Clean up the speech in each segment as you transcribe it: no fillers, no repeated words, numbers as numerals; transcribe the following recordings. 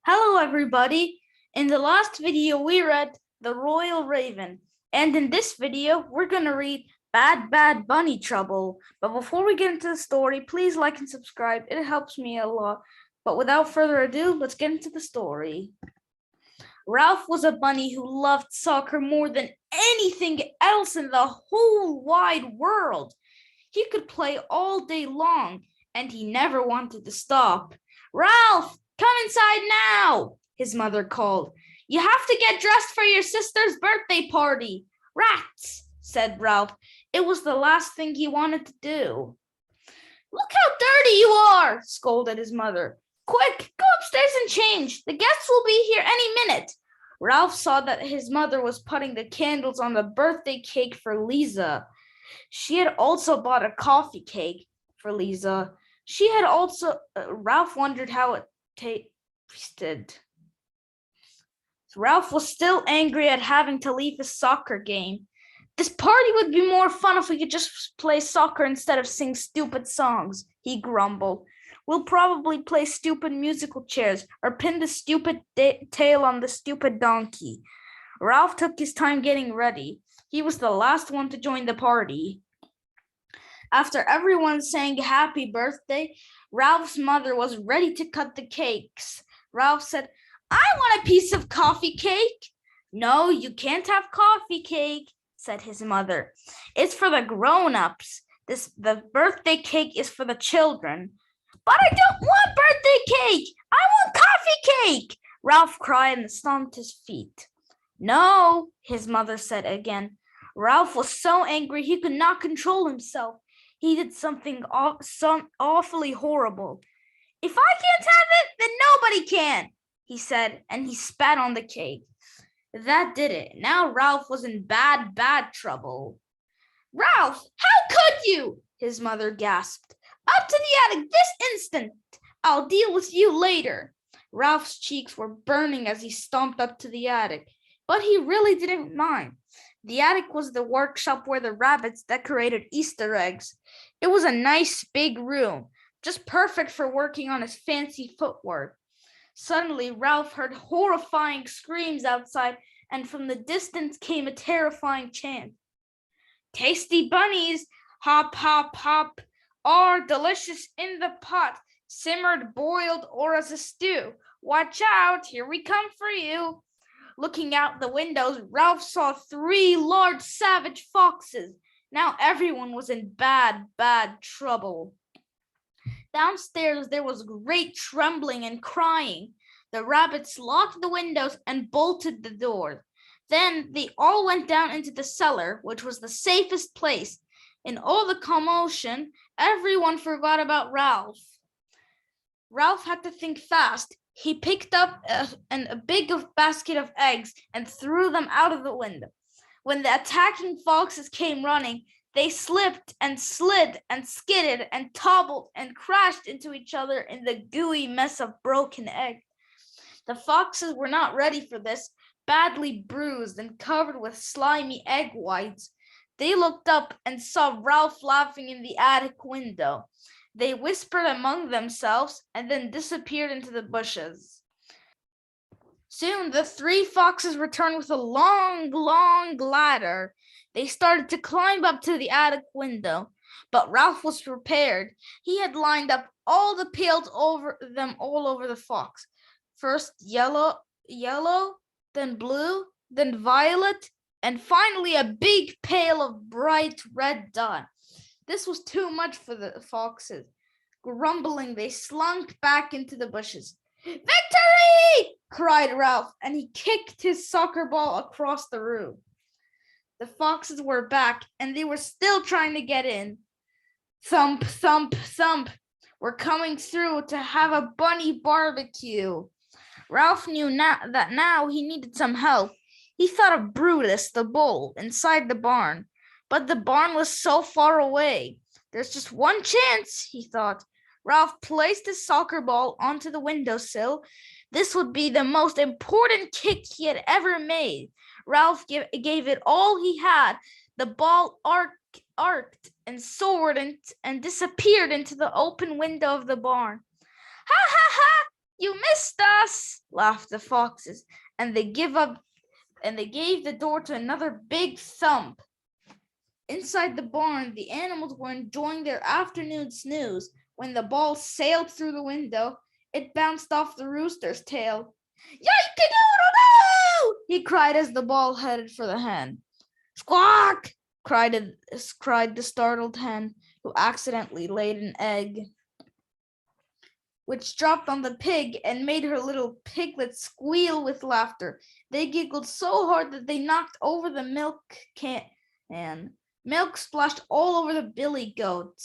Hello everybody! In the last video we read The Royal Raven, and in this video we're gonna read Bad Bad Bunny Trouble. But before we get into the story, please like and subscribe, it helps me a lot. But without further ado, let's get into the story. Ralph was a bunny who loved soccer more than anything else in the whole wide world. He could play all day long, and he never wanted to stop. "Ralph! Come inside now," his mother called. "You have to get dressed for your sister's birthday party." "Rats," said Ralph. It was the last thing he wanted to do. "Look how dirty you are," scolded his mother. "Quick, go upstairs and change. The guests will be here any minute." Ralph saw that his mother was putting the candles on the birthday cake for Lisa. She had also bought a coffee cake for Lisa. Ralph wondered how it tasted. Ralph was still angry at having to leave his soccer game. "This party would be more fun if we could just play soccer instead of sing stupid songs," he grumbled. "We'll probably play stupid musical chairs or pin the stupid tail on the stupid donkey." Ralph took his time getting ready. He was the last one to join the party. After everyone sang happy birthday, Ralph's mother was ready to cut the cakes. Ralph said, "I want a piece of coffee cake." "No, you can't have coffee cake," said his mother. "It's for the grown-ups. The birthday cake is for the children." "But I don't want birthday cake. I want coffee cake," Ralph cried and stomped his feet. "No," his mother said again. Ralph was so angry he could not control himself. He did something awfully horrible. "If I can't have it, then nobody can," he said, and he spat on the cake. That did it. Now Ralph was in bad trouble. "Ralph, how could you?" his mother gasped. "Up to the attic this instant. I'll deal with you later." Ralph's cheeks were burning as he stomped up to the attic, but he really didn't mind. The attic was the workshop where the rabbits decorated Easter eggs. It was a nice big room, just perfect for working on his fancy footwork. Suddenly, Ralph heard horrifying screams outside, and from the distance came a terrifying chant. "Tasty bunnies, hop, hop, hop, are delicious in the pot, simmered, boiled, or as a stew. Watch out, here we come for you." Looking out the windows, Ralph saw 3 large savage foxes. Now everyone was in bad trouble. Downstairs there was great trembling and crying. The rabbits locked the windows and bolted the doors. Then they all went down into the cellar, which was the safest place. In all the commotion, everyone forgot about Ralph. Ralph had to think fast. He picked up a big basket of eggs and threw them out of the window. When the attacking foxes came running, they slipped and slid and skidded and toppled and crashed into each other in the gooey mess of broken eggs. The foxes were not ready for this, badly bruised and covered with slimy egg whites. They looked up and saw Ralph laughing in the attic window. They whispered among themselves and then disappeared into the bushes. Soon the 3 foxes returned with a long ladder. They started to climb up to the attic window, but Ralph was prepared. He had lined up all the pails all over the fox. First yellow, then blue, then violet, and finally a big pail of bright red dye. This was too much for the foxes. Grumbling, they slunk back into the bushes. "Victory!" cried Ralph, and he kicked his soccer ball across the room. The foxes were back, and they were still trying to get in. Thump, thump, thump. "We're coming through to have a bunny barbecue." Ralph knew that now he needed some help. He thought of Brutus the Bull inside the barn. But the barn was so far away. "There's just one chance," he thought. Ralph placed his soccer ball onto the windowsill. This would be the most important kick he had ever made. Ralph gave it all he had. The ball arced and soared and disappeared into the open window of the barn. "Ha ha ha! You missed us, laughed the foxes, and they gave the door to another big thump. Inside the barn, the animals were enjoying their afternoon snooze when the ball sailed through the window. It bounced off the rooster's tail. Yike-doodle-doo! He cried as the ball headed for the hen. Squawk! cried the startled hen, who accidentally laid an egg, which dropped on the pig and made her little piglet squeal with laughter. They giggled so hard that they knocked over the milk can. Milk splashed all over the billy goat.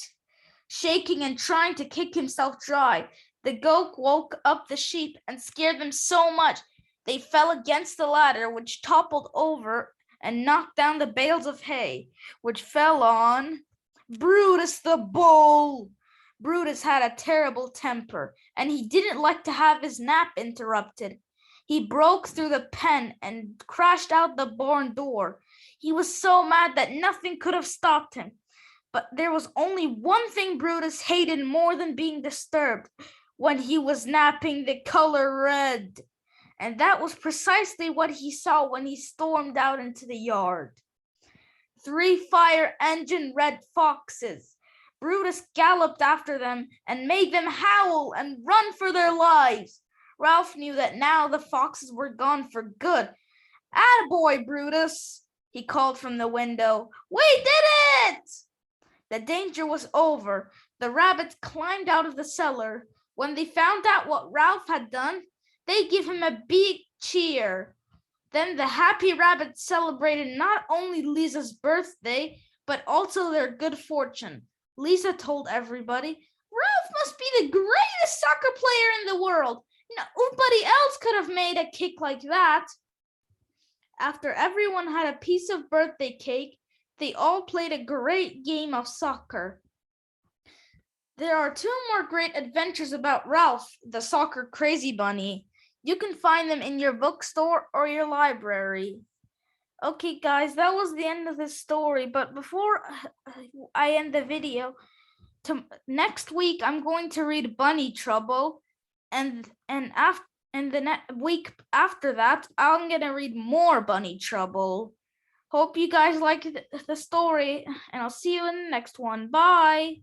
Shaking and trying to kick himself dry, the goat woke up the sheep and scared them so much they fell against the ladder, which toppled over and knocked down the bales of hay, which fell on Brutus the Bull. Brutus had a terrible temper, and he didn't like to have his nap interrupted. He broke through the pen and crashed out the barn door. He was so mad that nothing could have stopped him. But there was only one thing Brutus hated more than being disturbed when he was napping: the color red. And that was precisely what he saw when he stormed out into the yard. 3 fire engine red foxes. Brutus galloped after them and made them howl and run for their lives. Ralph knew that now the foxes were gone for good. Attaboy, Brutus, he called from the window. We did it! The danger was over. The rabbits climbed out of the cellar. When they found out what Ralph had done, they gave him a big cheer. Then the happy rabbits celebrated not only Lisa's birthday, but also their good fortune. Lisa told everybody, Ralph must be the greatest soccer player in the world. Nobody else could have made a kick like that. After everyone had a piece of birthday cake, they all played a great game of soccer. There are 2 more great adventures about Ralph, the soccer crazy bunny. You can find them in your bookstore or your library. Okay, guys, that was the end of this story. But before I end the video, next week I'm going to read Bunny Trouble, and the week after that I'm gonna read more Bunny Trouble. Hope you guys like the story, and I'll see you in the next one. Bye.